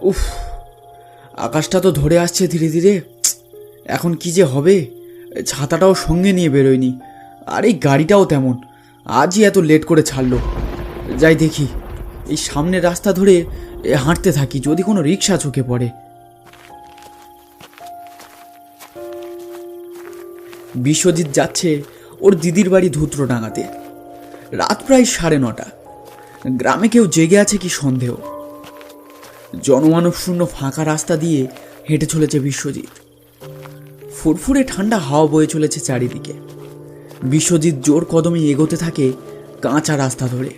উফ, আকাশটা তো ধরে আসছে ধীরে ধীরে। এখন কি যে হবে, ছাতাটাও সঙ্গে নিয়ে বেরোয়নি, আর এই গাড়িটাও তেমন, আজই এত লেট করে ছাড়লো। যাই দেখি, এই সামনের রাস্তা ধরে হাঁটতে থাকি, যদি কোনো রিক্সা চোখে পড়ে। বিশ্বজিৎ যাচ্ছে ওর দিদির বাড়ি ধুত্রডাঙ্গাতে। রাত প্রায় 9:30। গ্রামে কেউ জেগে আছে কি সন্দেহ। জনমানব শূন্য ফাঁকা রাস্তা দিয়ে হেঁটে চলেছে বিশ্বজিৎ। ফুরফুরে ঠান্ডা হাওয়া বয়ে চলেছে চারিদিকে। বিশ্বজিৎ জোর কদমে এগোতে থাকে কাঁচা রাস্তা ধরে।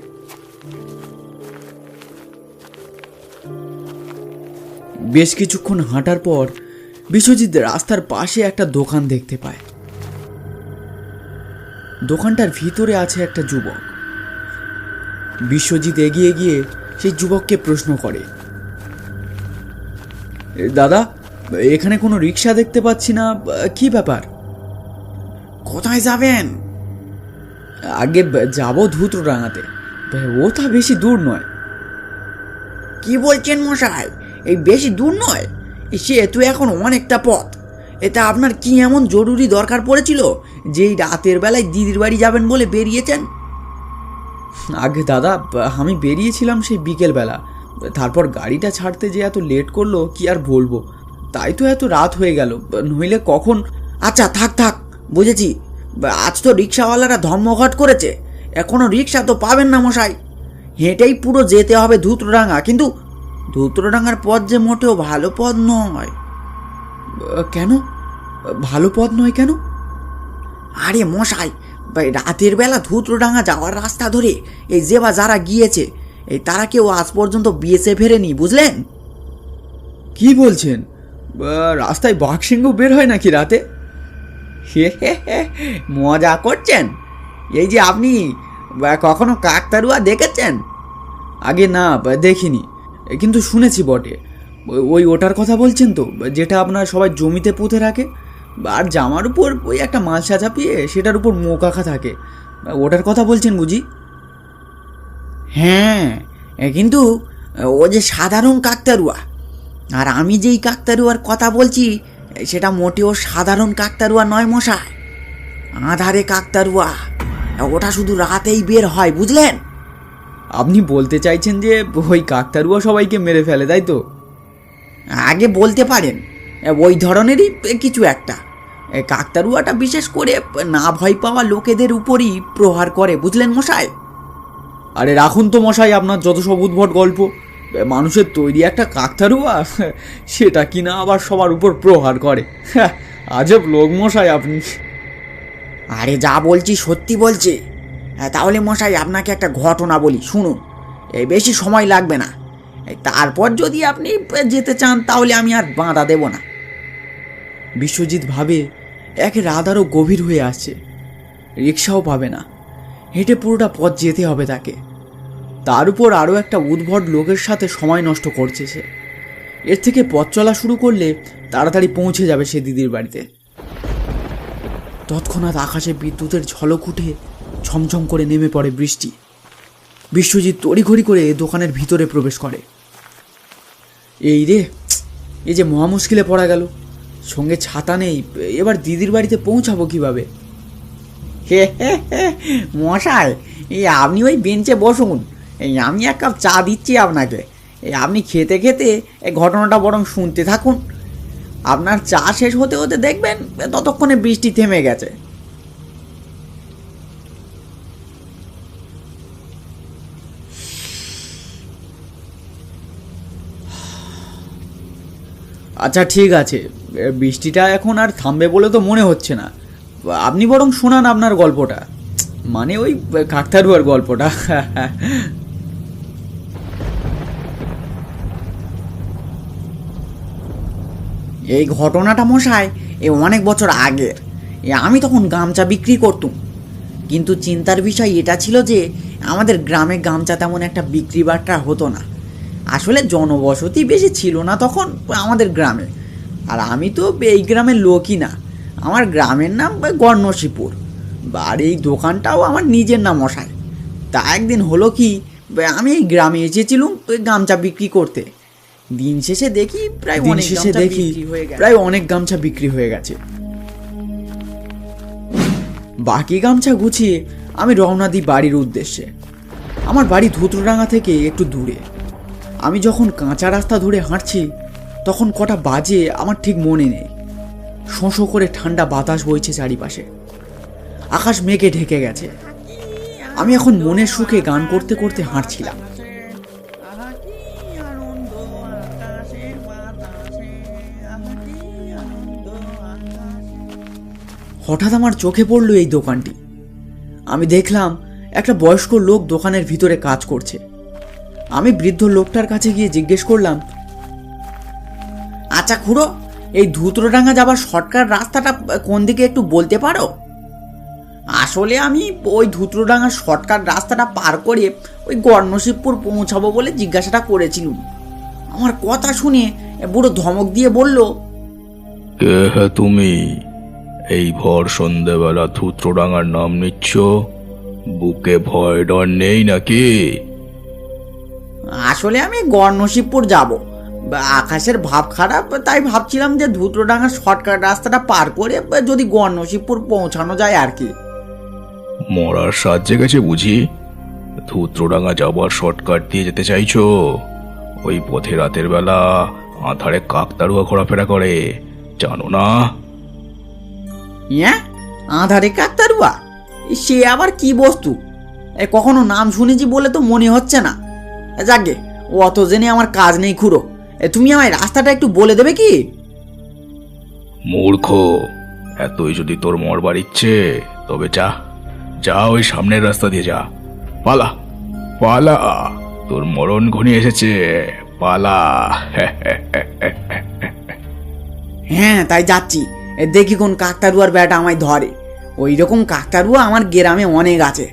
বেশ কিছুক্ষণ হাঁটার পর বিশ্বজিৎ রাস্তার পাশে একটা দোকান দেখতে পায়। দোকানটার ভিতরে আছে একটা যুবক। বিশ্বজিৎ এগিয়ে গিয়ে সেই যুবককে প্রশ্ন করে, দাদা, এখানে কোনো রিক্সা দেখতে পাচ্ছি না, কি ব্যাপার? কোথায় যাবেন? আগে যাব ধুত্রডাঙ্গাতে, ওটা বেশি দূর নয়। কি বলছেন মশাই, এই বেশি দূর নয়? সেহেতু এখন অনেকটা পথ। এটা আপনার কি এমন জরুরি দরকার পড়েছিল যে এই রাতের বেলায় দিদির বাড়ি যাবেন বলে বেরিয়েছেন? আগে দাদা, আমি বেরিয়েছিলাম সেই বিকেলবেলা, তারপর গাড়িটা ছাড়তে যে এত লেট করলো কি আর বলবো, তাই তো এত রাত হয়ে গেল, নইলে কখন। আচ্ছা থাক থাক, বুঝেছি। আজ তো রিক্সাওয়ালারা ধর্মঘট করেছে, এখনো রিক্সা তো পাবেন না মশাই। হেঁটেই পুরো যেতে হবে ধুত্রডাঙ্গা, কিন্তু ধুত্রডাঙ্গার পথ যে মোটেও ভালো পথ নয়। কেন ভালো পথ নয় কেন? আরে মশাই, রাতের বেলা ধুত্রডাঙ্গা যাওয়ার রাস্তা ধরে এই যে বা যারা গিয়েছে, এই তারা কেউ আজ পর্যন্ত বিএসএ ফেরেনি, বুঝলেন? কি বলছেন? রাস্তায় বাঘসিংহ বের হয় নাকি রাতে? মজা করছেন? এই যে আপনি কখনো কাকতাড়ুয়া দেখেছেন? আগে না, দেখিনি, কিন্তু শুনেছি বটে। ওটার কথা বলছেন তো, যেটা আপনার সবাই জমিতে পুঁতে রাখে, আর জামার উপর ওই একটা মালসা চাপিয়ে সেটার উপর মুখ আঁকা থাকে, ওটার কথা বলছেন বুঝি? হ্যাঁ, কিন্তু ও যে সাধারণ কাকতাড়ুয়া, আর আমি যেই কাকতাড়ুয়ার কথা বলছি সেটা মোটেও সাধারণ কাকতাড়ুয়া নয় মশাই। আঁধারে কাকতাড়ুয়া, ওটা শুধু রাতেই বের হয়, বুঝলেন? আপনি বলতে চাইছেন যে ওই কাকতাড়ুয়া সবাইকে মেরে ফেলে, তাই তো? আগে বলতে পারেন, ওই ধরনেরই কিছু একটা। কাকতাড়ুয়াটা বিশেষ করে না ভয় পাওয়া লোকেদের উপরই প্রহার করে, বুঝলেন মশাই? আরে রাখুন তো মশাই আপনার যত সব উদ্ভট গল্প। মানুষের তৈরি একটা কাকতাড়ুয়া, সেটা কিনা আবার সবার উপর প্রহার করে। আজব লোক মশাই আপনি। আরে যা বলছি সত্যি বলছি। তাহলে মশাই আপনাকে একটা ঘটনা বলি, শুনুন। এই বেশি সময় লাগবে না, তারপর যদি আপনি যেতে চান তাহলে আমি আর বাধা দেব না। বিশ্বজিৎ ভাবে একে রাত আরও গভীর হয়ে আসছে, রিক্সাও পাবে না, হেঁটে পুরোটা পথ যেতে হবে তাকে। তার উপর আরও একটা উদ্ভট লোকের সাথে সময় নষ্ট করছে সে। এর থেকে পথ চলা শুরু করলে তাড়াতাড়ি পৌঁছে যাবে সে দিদির বাড়িতে। তৎক্ষণাৎ আকাশে বিদ্যুতের ঝলক উঠে ছমছম করে নেমে পড়ে বৃষ্টি। বিশ্বজিৎ তড়িঘড়ি করে দোকানের ভিতরে প্রবেশ করে। এই রে, এই যে মহা মুশকিলে পড়া গেল, সঙ্গে ছাতা নেই, এবার দিদির বাড়িতে পৌঁছাবো কিভাবে? মশাই, এই আপনি ওই বেঞ্চে বসুন, এই আমি এক কাপ চা দিচ্ছি আপনাকে। এই আপনি খেতে খেতে এই ঘটনাটা বরং শুনতে থাকুন। আপনার চা শেষ হতে হতে দেখবেন ততক্ষণে বৃষ্টি থেমে গেছে। আচ্ছা ঠিক আছে, বৃষ্টিটা এখন আর থামবে বলে তো মনে হচ্ছে না। আপনি বরং শোনান আপনার গল্পটা, মানে ওই কাকতাড়ুয়ার গল্পটা। এই ঘটনাটা মশাই অনেক বছর আগের। আমি তখন গামছা বিক্রি করতুম, কিন্তু চিন্তার বিষয় এটা ছিল যে আমাদের গ্রামে গামছা তেমন একটা বিক্রি বাট্টা হতো না। আসলে জনবসতি বেশি ছিল না তখন আমাদের গ্রামে, আর আমি তো এই গ্রামের লোকই না। আমার গ্রামের নাম গণনসিপুর, আর এই দোকানটাও আমার নিজের নাম মশাই। তা একদিন হলো কি, আমি এই গ্রামে এসেছিলাম গামছা বিক্রি করতে, দিন শেষে দেখি প্রায় দিন অনেক শেষে গামছা দেখি বিক্রি হয়ে গেছে। প্রায় অনেক গামছা বিক্রি হয়ে গেছে। বাকি গামছা গুছিয়ে আমি রওনা দিই বাড়ির উদ্দেশ্যে। আমার বাড়ি ধুতরোডাঙ্গা থেকে একটু দূরে। আমি যখন কাঁচা রাস্তা ধরে হাঁটছি তখন কটা বাজে আমার ঠিক মনে নেই। শোঁ শোঁ করে ঠান্ডা বাতাস বইছে চারিপাশে, আকাশ মেঘে ঢেকে গেছে। আমি এখন মনের সুখে গান করতে করতে হাঁটছিলাম। হঠাৎ আমার চোখে পড়ল এই দোকানটি। আমি দেখলাম একটা বয়স্ক লোক দোকানের ভিতরে কাজ করছে। আমি বৃদ্ধ লোকটার কাছে গিয়ে জিজ্ঞেস করলাম, আচ্ছা খুড়ো, এই ধুতরোডাঙ্গা যাবার শর্টকাট রাস্তাটা কোন দিকে একটু বলতে পারো? আসলে আমি ওই ধুতরোডাঙ্গার শর্টকাট রাস্তাটা পার করে ওই গর্ণশিবপুর পৌঁছাবো বলে জিজ্ঞাসাটা করেছিলুম। আমার কথা শুনে বুড়ো ধমক দিয়ে বলল, কে হে তুমি? এই ভর সন্ধেবেলা ধুত্রডাঙ্গার নাম নিচ্ছ? বুকে ভয় ডর নেই নাকি? আসলে আমি গর্ণশিবপুর যাব, আকাশের ভাব খারাপ, তাই ভাবছিলাম যে ধুতরোডাঙ্গার শর্টকাট রাস্তাটা পার করে যদি গর্ণশিবপুর পৌঁছানো যায় আর কি। মরার সাহায্যে গেছে বুঝি? ধুত্রডাঙ্গা যাবার শর্টকাট দিয়ে যেতে চাইছো? ওই পথে রাতের বেলা আঁধারে কাকতাড়ুয়া ঘোরাফেরা করে, জানো না? হ্যাঁ, আধারে কাকতারুয়া? সে আবার কি বস্তু? কখনো নাম শুনেছি বলে তো মনে হচ্ছে না। যাকে অত জেনে আমার কাজ নেই খুড়ো, তুমি আমায় রাস্তাটা একটু বলে দেবে কি? মূর্খ, এতই যদি তোর মরবার ইচ্ছে তবে যা যা, ওই সামনের রাস্তা দিয়ে যা। পালা পালা, তোর মরণ ঘনিয়ে এসেছে, পালা। হ্যাঁ, তাই যাচ্ছি। দেখি কোন কাকতারুয়ার ব্যাটা আমায় ধরে। ওই রকম কাকতারুয়া আমার গ্রামে অনেক আছে,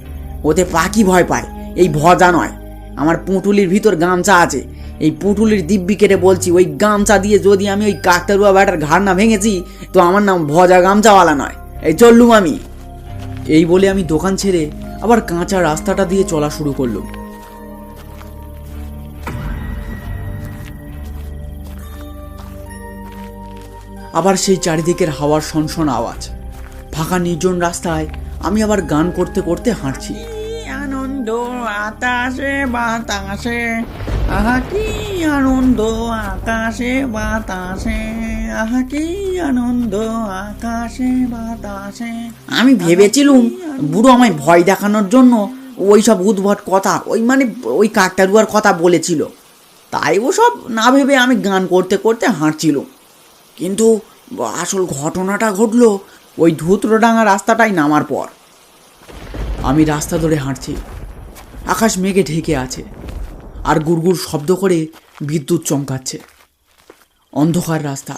ওতে পাখি ভয় পায়, এই ভজা নয়। আমার পুঁটুলির ভিতর গামছা আছে, এই পুঁটুলির দিব্যি কেটে বলছি, ওই গামছা দিয়ে যদি আমি ওই কাকতারুয়া ব্যাটার ঘাড় না ভেঙেছি তো আমার নাম ভজা গামছাওয়ালা নয়। এই চললুম আমি। এই বলে আমি দোকান ছেড়ে আবার কাঁচা রাস্তাটা দিয়ে চলা শুরু করলাম। আবার সেই চারিদিকের হাওয়ার শনশন আওয়াজ। ফাঁকা নির্জন রাস্তায় আমি আবার গান করতে করতে হাঁটছি। আনন্দ আকাশে বাতাসে, আহা কি আনন্দ আকাশে বাতাসে, আহা কি আনন্দ আকাশে বাতাসে। আমি ভেবেছিলুম বুড়ো আমায় ভয় দেখানোর জন্য ওই সব উদ্ভট কথা, ওই কাকতারুয়ার কথা বলেছিল, তাই ওসব না ভেবে আমি গান করতে করতে হাঁটছিলুম। কিন্তু আসল ঘটনাটা ঘটলো ওই ধুতরোডাঙ্গা রাস্তাটাই নামার পর। আমি রাস্তা ধরে হাঁটছি, আকাশ মেঘে ঢেকে আছে, আর গুড়গুড় শব্দ করে বিদ্যুৎ চমকাচ্ছে। অন্ধকার রাস্তা,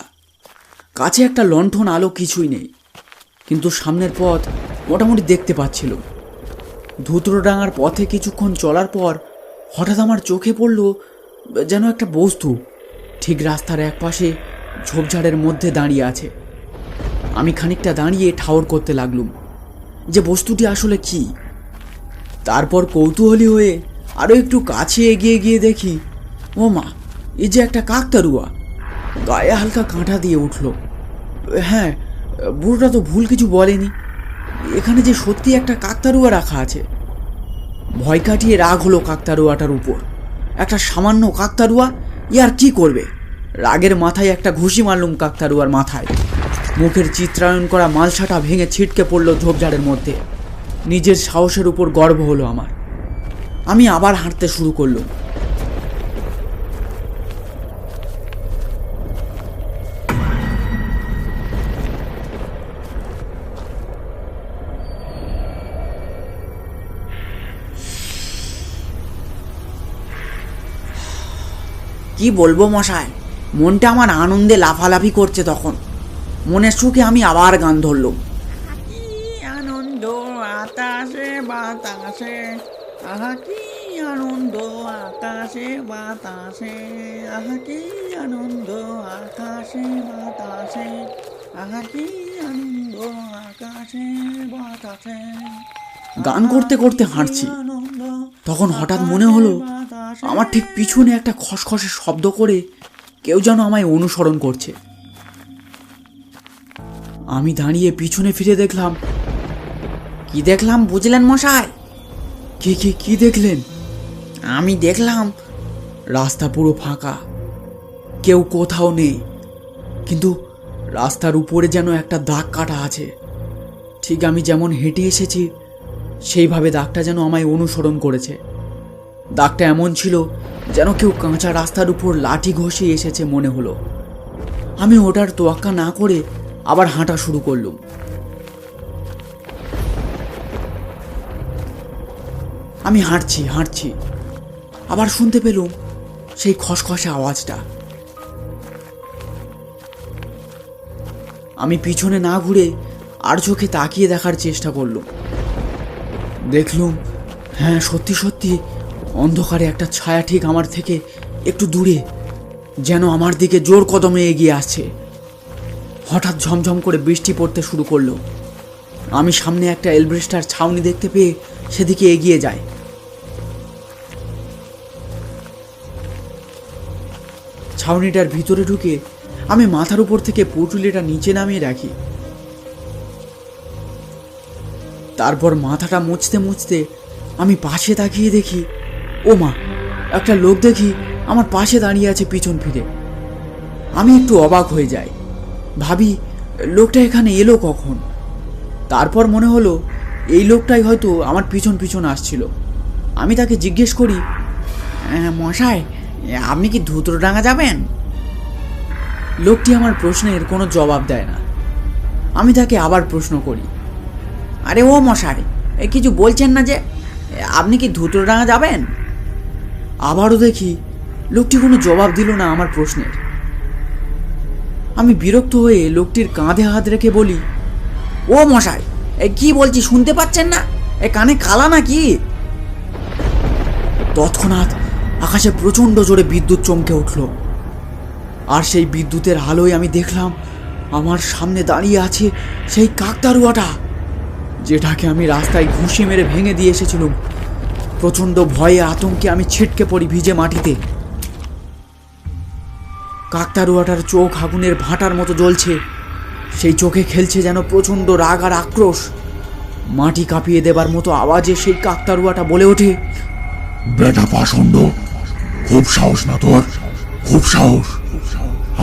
কাছে একটা লণ্ঠন আলো কিছুই নেই, কিন্তু সামনের পথ মোটামুটি দেখতে পাচ্ছিল। ধুতরোডাঙ্গার পথে কিছুক্ষণ চলার পর হঠাৎ আমার চোখে পড়ল যেন একটা বস্তু ঠিক রাস্তার একপাশে ঝোপঝাড়ের মধ্যে দাঁড়িয়ে আছে। আমি খানিকটা দাঁড়িয়ে ঠাউর করতে লাগলুম যে বস্তুটি আসলে কি। তারপর কৌতূহলী হয়ে আরও একটু কাছে এগিয়ে গিয়ে দেখি, ও মা, এ যে একটা কাকতারুয়া। গায়ে হালকা কাঁটা দিয়ে উঠল। হ্যাঁ, বুড়োটা তো ভুল কিছু বলেনি, এখানে যে সত্যি একটা কাকতারুয়া রাখা আছে। ভয় কাটিয়ে রাগ হলো কাকতারুয়াটার উপর। একটা সামান্য কাকতারুয়া ই আর কি করবে? রাগের মাথায় একটা ঘুষি মারলুম কাকতারুয়ার মাথায়। মুখের চিত্রায়ন করা মালসাটা ভেঙে ছিটকে পড়ল ঝোপঝাড়ের মধ্যে। নিজের সাহসের উপর গর্ব হলো আমার। আমি আবার হাঁটতে শুরু করলাম। কি বলবো মশাই, মনটা আমার আনন্দে লাফালাফি করছে। তখন মনের সুখে আমি আবার গান ধরলাম। আনন্দ আকাশে বাতাসে, আহা কি আনন্দ আকাশে বাতাসে, আহা কি আনন্দ আকাশে বাতাসে, আহা কি আনন্দ আকাশে বাতাসে। গান করতে করতে হাঁটছি, তখন হঠাৎ মনে হলো আমার ঠিক পিছনে একটা খসখসে শব্দ করে কেউ যেন আমায় অনুসরণ করছে। আমি দাঁড়িয়ে পিছনে ফিরে দেখলাম। কি দেখলাম বুঝলেন মশাই? কি কি কি দেখলেন? আমি দেখলাম রাস্তা পুরো ফাঁকা, কেউ কোথাও নেই, কিন্তু রাস্তার উপরে যেন একটা দাগ কাটা আছে। ঠিক আমি যেমন হেঁটে এসেছি সেইভাবে দাগটা যেন আমায় অনুসরণ করেছে। দাগটা এমন ছিল যেন কেউ কাঁচা রাস্তার উপর লাঠি ঘষে এসেছে মনে হলো। আমি ওটার তোয়াক্কা না করে আবার হাঁটা শুরু করলুম। আমি হাঁটছি, আবার শুনতে পেলুম সেই খসখসে আওয়াজটা। আমি পিছনে না ঘুরে আর চোখে তাকিয়ে দেখার চেষ্টা করলুম। দেখলুম, হ্যাঁ, সত্যি সত্যি অন্ধকারে একটা ছায়া ঠিক আমার থেকে একটু দূরে যেন আমার দিকে জোর কদমে এগিয়ে আসছে। হঠাৎ ঝমঝম করে বৃষ্টি পড়তে শুরু করলো। আমি সামনে একটা এলব্রেস্টার ছাউনি দেখতে পেয়ে সেদিকে এগিয়ে যাই। ছাউনিটার ভিতরে ঢুকে আমি মাথার উপর থেকে পুঁটুলিটা নিচে নামিয়ে রাখি। তারপর মাথাটা মুছতে মুছতে আমি পাশে তাকিয়ে দেখি, ও মা, একটা লোক দেখি আমার পাশে দাঁড়িয়ে আছে পিছন ফিরে। আমি একটু অবাক হয়ে যাই, ভাবি লোকটা এখানে এলো কখন। তারপর মনে হলো এই লোকটাই হয়তো আমার পিছন পিছন আসছিল। আমি তাকে জিজ্ঞেস করি, মশাই, আপনি কি ধুতরোডাঙ্গা যাবেন? লোকটি আমার প্রশ্নের কোনো জবাব দেয় না। আমি তাকে আবার প্রশ্ন করি, আরে ও মশাই, কিছু বলছেন না যে? আপনি কি ধুতরোডাঙ্গা যাবেন? আবারও দেখি লোকটি কোনো জবাব দিল না আমার প্রশ্নের। আমি বিরক্ত হয়ে লোকটির কাঁধে হাত রেখে বলি, ও মশাই, কি বলছি শুনতে পাচ্ছেন না? কানে কালা নাকি? তৎক্ষণাৎ আকাশে প্রচণ্ড জোরে বিদ্যুৎ চমকে উঠল। আর সেই বিদ্যুতের আলোয় আমি দেখলাম আমার সামনে দাঁড়িয়ে আছে সেই কাকতাড়ুয়াটা, যেটাকে আমি রাস্তায় ঘুষি মেরে ভেঙে দিয়ে এসেছিলাম। প্রচণ্ড ভয়ে আতঙ্কে আমি ছিটকে পড়ি ভিজে মাটিতে। কাকতাড়ুয়াটার চোখ আগুনের ভাঁটার মতো জ্বলছে, সেই চোখে খেলছে যেন প্রচণ্ড রাগ আর আক্রোশ। মাটি কাঁপিয়ে দেবার মতো আওয়াজে সেই কাকতাড়ুয়াটা বলে ওঠে, বেটা পাষণ্ড, খুব সাহস না তোর? খুব সাহস?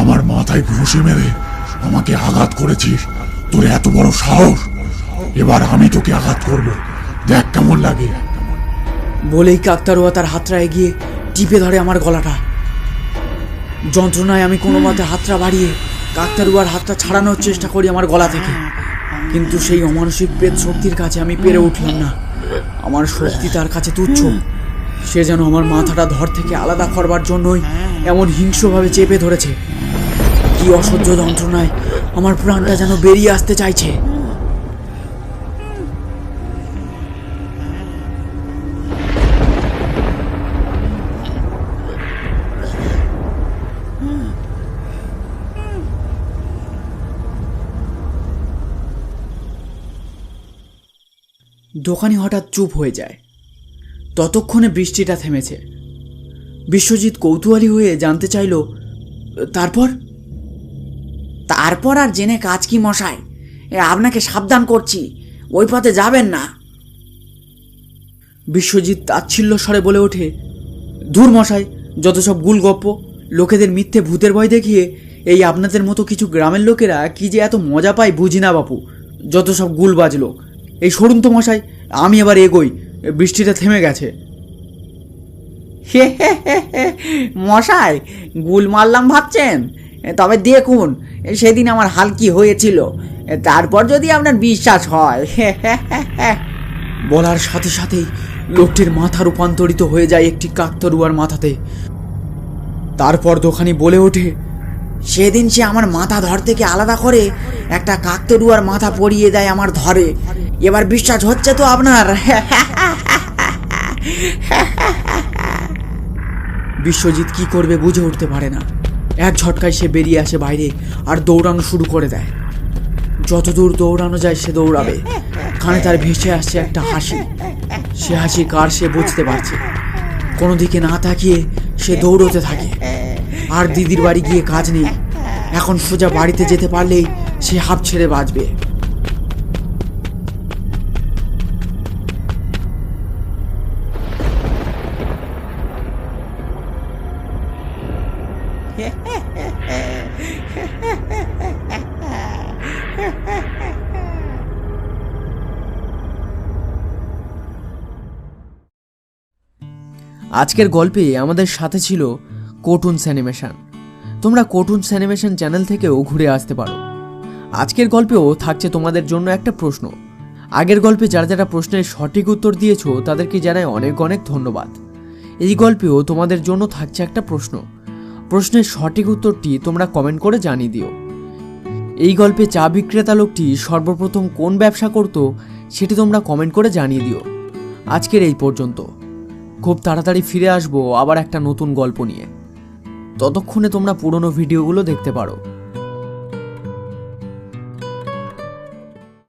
আমার মাথায় ঘুষি মেরে আমাকে আঘাত করেছিস, তোর এত বড় সাহস? এবার আমি তোকে আঘাত করব, দেখ কেমন লাগে। বলেই কাকতাড়ুয়া তার হাতটা এগিয়ে টিপে ধরে আমার গলাটা। যন্ত্রণায় আমি কোনো মতে হাতটা বাড়িয়ে কাকতাড়ুয়ার হাতটা ছাড়ানোর চেষ্টা করি আমার গলা থেকে, কিন্তু সেই অমানসিক প্রেত শক্তির কাছে আমি পেরে উঠলাম না। আমার শক্তি তার কাছে তুচ্ছ। সে যেন আমার মাথাটা ধর থেকে আলাদা করবার জন্যই এমন হিংস্রভাবে চেপে ধরেছে। কি অসহ্য যন্ত্রণায় আমার প্রাণটা যেন বেরিয়ে আসতে চাইছে। দোকানি হঠাৎ চুপ হয়ে যায়। ততক্ষণে বৃষ্টিটা থেমেছে। বিশ্বজিৎ কৌতূহলী হয়ে জানতে চাইল, তারপর? তারপর আর জেনে কাজ কি মশাই? আপনাকে সাবধান করছি, ওই পথে যাবেন না। বিশ্বজিৎ তাচ্ছিল্য স্বরে বলে ওঠে, ধুর মশাই, যত সব গুলগপ্প। লোকেদের মিথ্যে ভূতের ভয় দেখিয়ে এই আপনাদের মতো কিছু গ্রামের লোকেরা কি যে এত মজা পায় বুঝি না বাপু। যত সব গুলবাজ লোক। এই সরুন তো মশাই, আমি এবার এগোই, বৃষ্টিটা থেমে গেছে। মশাই, গুল মারলাম ভাবছেন? তবে দেখুন সেদিন আমার হাল কি হয়েছিল, তারপর যদি আপনার বিশ্বাস হয়। বলার সাথে সাথেই লোকটির মাথা রূপান্তরিত হয়ে যায় একটি কাকতাড়ুয়ার মাথাতে। তারপর দোকানি বলে ওঠে, সেদিন সে আমার মাথা ধর থেকে আলাদা করে একটা কাকতাড়ুয়ার মাথা পরিয়ে দেয় আমার ধরে। এবার বিশ্বাস হচ্ছে তো আপনার? বিশ্বজিৎ কি করবে বুঝে উঠতে পারে না। এক ঝটকায় সে বেরিয়ে আসে বাইরে আর দৌড়ানো শুরু করে দেয়। যতদূর দৌড়ানো যায় সে দৌড়াবে। কানে তার ভেসে আসছে একটা হাসি। সে হাসি কার সে বুঝতে পারছে, কোনো দিকে না তাকিয়ে সে দৌড়তে থাকে। আর দিদির বাড়ি গিয়ে কাজ নেই, এখন সোজা বাড়িতে যেতে পারলেই সে হাঁপ ছেড়ে বাঁচবে। আজকের গল্পে আমাদের সাথে ছিল কার্টুনস অ্যানিমেশন। তোমরা কার্টুনস অ্যানিমেশন চ্যানেল থেকেও ঘুরে আসতে পারো। আজকের গল্পেও থাকছে তোমাদের জন্য একটা প্রশ্ন। আগের গল্পে যারা যারা প্রশ্নের সঠিক উত্তর দিয়েছো তাদেরকে জানাই অনেক অনেক ধন্যবাদ। এই গল্পেও তোমাদের জন্য থাকছে একটা প্রশ্ন। প্রশ্নের সঠিক উত্তরটি তোমরা কমেন্ট করে জানিয়ে দিও। এই গল্পে চা বিক্রেতা লোকটি সর্বপ্রথম কোন ব্যবসা করত সেটি তোমরা কমেন্ট করে জানিয়ে দিও। আজকের এই পর্যন্ত। খুব তাড়াতাড়ি ফিরে আসবো আবার একটা নতুন গল্প নিয়ে। ততক্ষণে তোমরা পুরনো ভিডিওগুলো দেখতে পারো।